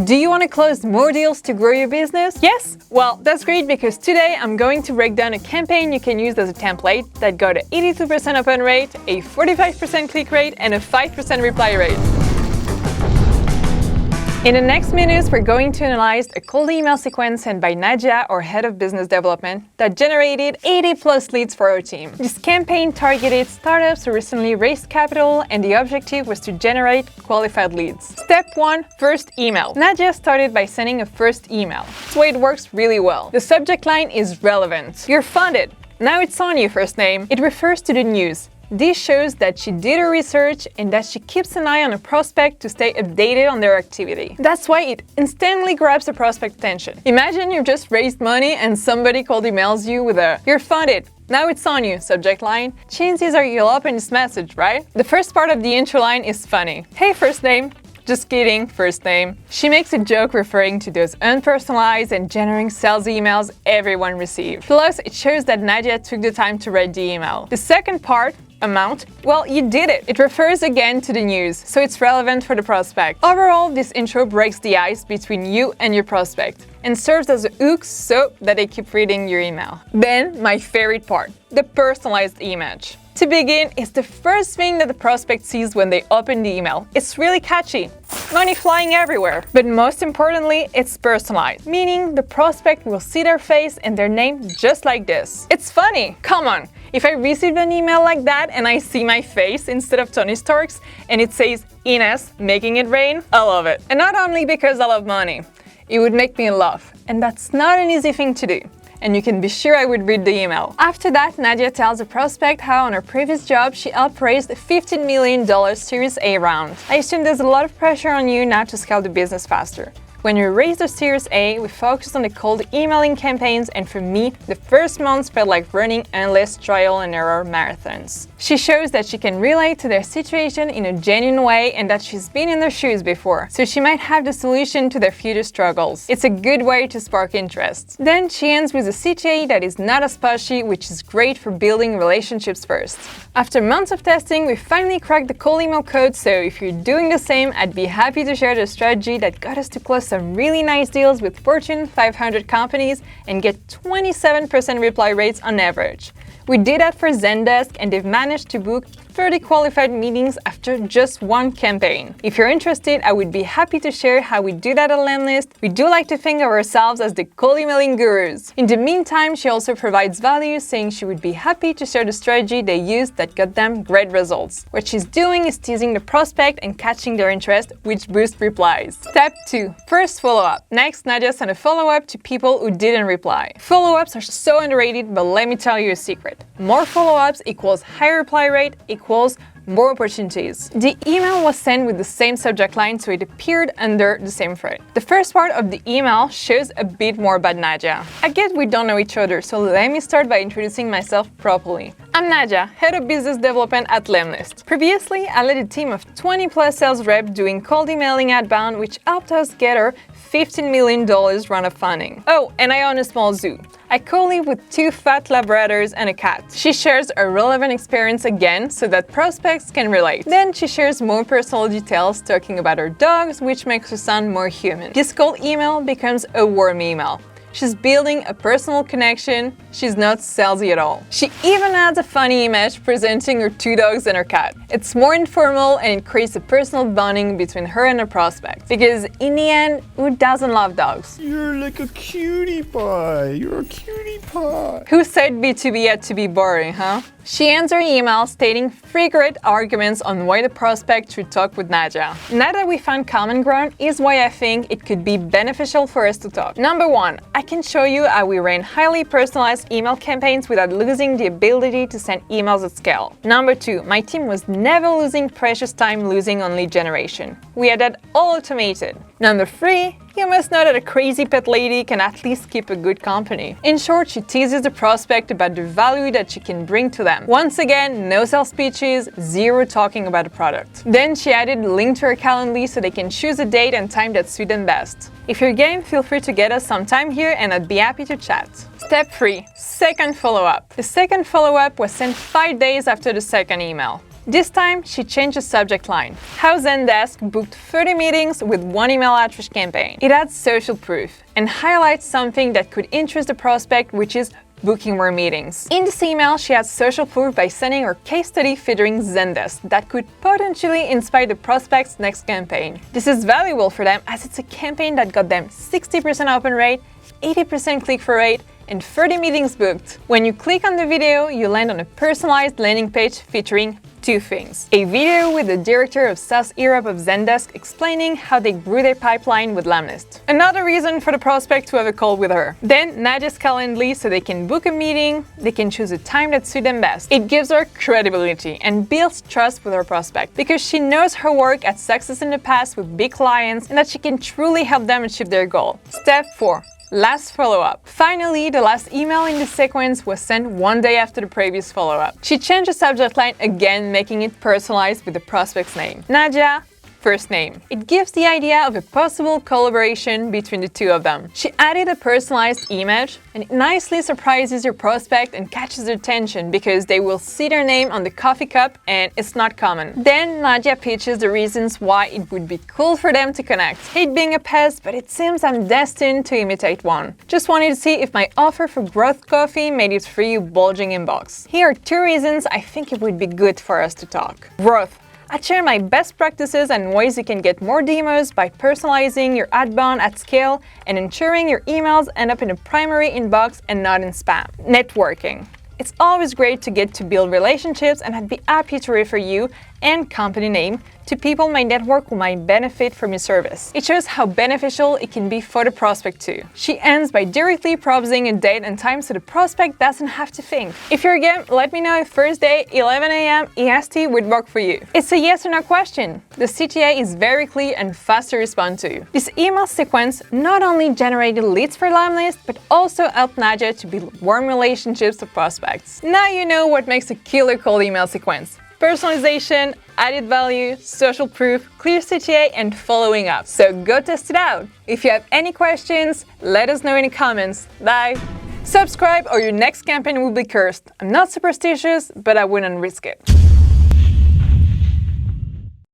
Do you want to close more deals to grow your business? Yes? Well, that's great because today I'm going to break down a campaign you can use as a template that got an 82% open rate, a 45% click rate, and a 5% reply rate. In the next minutes, we're going to analyze a cold email sequence sent by Nadia, our head of business development, that generated 80+ leads for our team. This campaign targeted startups who recently raised capital, and the objective was to generate qualified leads. Step 1. First email. Nadia started by sending a first email. This way it works really well. The subject line is relevant. You're funded. Now it's on you, first name. It refers to the news. This shows that she did her research and that she keeps an eye on a prospect to stay updated on their activity. That's why it instantly grabs the prospect's attention. Imagine you've just raised money and somebody cold emails you with a "You're funded. Now it's on you" subject line. Chances are you'll open this message, right? The first part of the intro line is funny. "Hey, first name." Just kidding, first name. She makes a joke referring to those unpersonalized and generic sales emails everyone receives. Plus, it shows that Nadia took the time to write the email. The second part, amount, well, you did it. It refers again to the news, so it's relevant for the prospect. Overall, this intro breaks the ice between you and your prospect and serves as a hook so that they keep reading your email. Then, my favorite part, the personalized image. To begin, it's the first thing that the prospect sees when they open the email. It's really catchy. Money flying everywhere. But most importantly, it's personalized, meaning the prospect will see their face and their name just like this. It's funny. Come on. If I receive an email like that and I see my face instead of Tony Stark's and it says Ines making it rain, I love it. And not only because I love money. It would make me laugh. And that's not an easy thing to do. And you can be sure I would read the email. After that, Nadia tells the prospect how on her previous job she helped raise a $15 million Series A round. I assume there's a lot of pressure on you now to scale the business faster. When you raise the Series A, we focused on the cold emailing campaigns, and for me, the first months felt like running endless trial and error marathons. She shows that she can relate to their situation in a genuine way and that she's been in their shoes before, so she might have the solution to their future struggles. It's a good way to spark interest. Then she ends with a CTA that is not as pushy, which is great for building relationships first. After months of testing, we finally cracked the cold email code, so if you're doing the same, I'd be happy to share the strategy that got us to close some really nice deals with Fortune 500 companies and get 27% reply rates on average. We did that for Zendesk, and they've managed to book 30 qualified meetings after just one campaign. If you're interested, I would be happy to share how we do that at lemlist. We do like to think of ourselves as the cold emailing gurus. In the meantime, she also provides value, saying she would be happy to share the strategy they used that got them great results. What she's doing is teasing the prospect and catching their interest, which boosts replies. Step 2. First follow-up. Next, Nadia sent a follow-up to people who didn't reply. Follow-ups are so underrated, but let me tell you a secret. More follow-ups equals higher reply rate equals more opportunities. The email was sent with the same subject line, so it appeared under the same thread. The first part of the email shows a bit more about Nadia. I get we don't know each other, so let me start by introducing myself properly. I'm Nadia, head of business development at lemlist. Previously, I led a team of 20+ sales reps doing cold emailing outbound, which helped us get our $15 million round of funding. Oh, and I own a small zoo. I co-live with 2 fat Labradors and a cat. She shares a relevant experience again so that prospects can relate. Then she shares more personal details talking about her dogs, which makes her sound more human. This cold email becomes a warm email. She's building a personal connection. She's not salesy at all. She even adds a funny image presenting her 2 dogs and her cat. It's more informal and it creates a personal bonding between her and her prospect. Because in the end, who doesn't love dogs? You're like a cutie pie. You're a cutie pie. Who said B2B had to be boring, huh? She ends her email stating 3 great arguments on why the prospect should talk with Nadia. Now that we found common ground, here's why I think it could be beneficial for us to talk. Number 1, I can show you how we ran highly personalized email campaigns without losing the ability to send emails at scale. Number 2, my team was never losing precious time losing on lead generation. We had that all automated. Number 3, you must know that a crazy pet lady can at least keep a good company. In short, she teases the prospect about the value that she can bring to them. Once again, no sales pitches, zero talking about the product. Then she added a link to her Calendly so they can choose a date and time that suits them best. If you're game, feel free to get us some time here and I'd be happy to chat. Step 3. Second follow-up. The second follow-up was sent 5 days after the second email. This time, she changed the subject line. How Zendesk booked 30 meetings with one email outreach campaign. It adds social proof and highlights something that could interest the prospect, which is booking more meetings. In this email, she adds social proof by sending her case study featuring Zendesk that could potentially inspire the prospect's next campaign. This is valuable for them as it's a campaign that got them 60% open rate, 80% click-through rate, and 30 meetings booked. When you click on the video, you land on a personalized landing page featuring two things. A video with the director of South Europe of Zendesk explaining how they grew their pipeline with lemlist. Another reason for the prospect to have a call with her. Then Nadia's Calendly so they can book a meeting, they can choose a time that suits them best. It gives her credibility and builds trust with her prospect because she knows her work at success in the past with big clients and that she can truly help them achieve their goal. Step 4. Last follow-up. Finally, the last email in the sequence was sent one day after the previous follow-up. She changed the subject line again, making it personalized with the prospect's name. Nadia, first name. It gives the idea of a possible collaboration between the two of them. She added a personalized image and it nicely surprises your prospect and catches their attention because they will see their name on the coffee cup and it's not common. Then Nadia pitches the reasons why it would be cool for them to connect. Hate being a pest, but it seems I'm destined to imitate one. Just wanted to see if my offer for growth coffee made it through your bulging inbox. Here are 2 reasons I think it would be good for us to talk. Growth. I share my best practices and ways you can get more demos by personalizing your outbound at scale and ensuring your emails end up in a primary inbox and not in spam. Networking. It's always great to get to build relationships, and I'd be happy to refer you and company name to people in my network who might benefit from your service. It shows how beneficial it can be for the prospect too. She ends by directly proposing a date and time so the prospect doesn't have to think. If you're a game, let me know if Thursday, 11 a.m. EST would work for you. It's a yes or no question. The CTA is very clear and fast to respond to. This email sequence not only generated leads for lemlist, but also helped Nadia to build warm relationships with prospects. Now you know what makes a killer cold email sequence. Personalization, added value, social proof, clear CTA, and following up. So go test it out. If you have any questions, let us know in the comments. Bye! Subscribe or your next campaign will be cursed. I'm not superstitious, but I wouldn't risk it.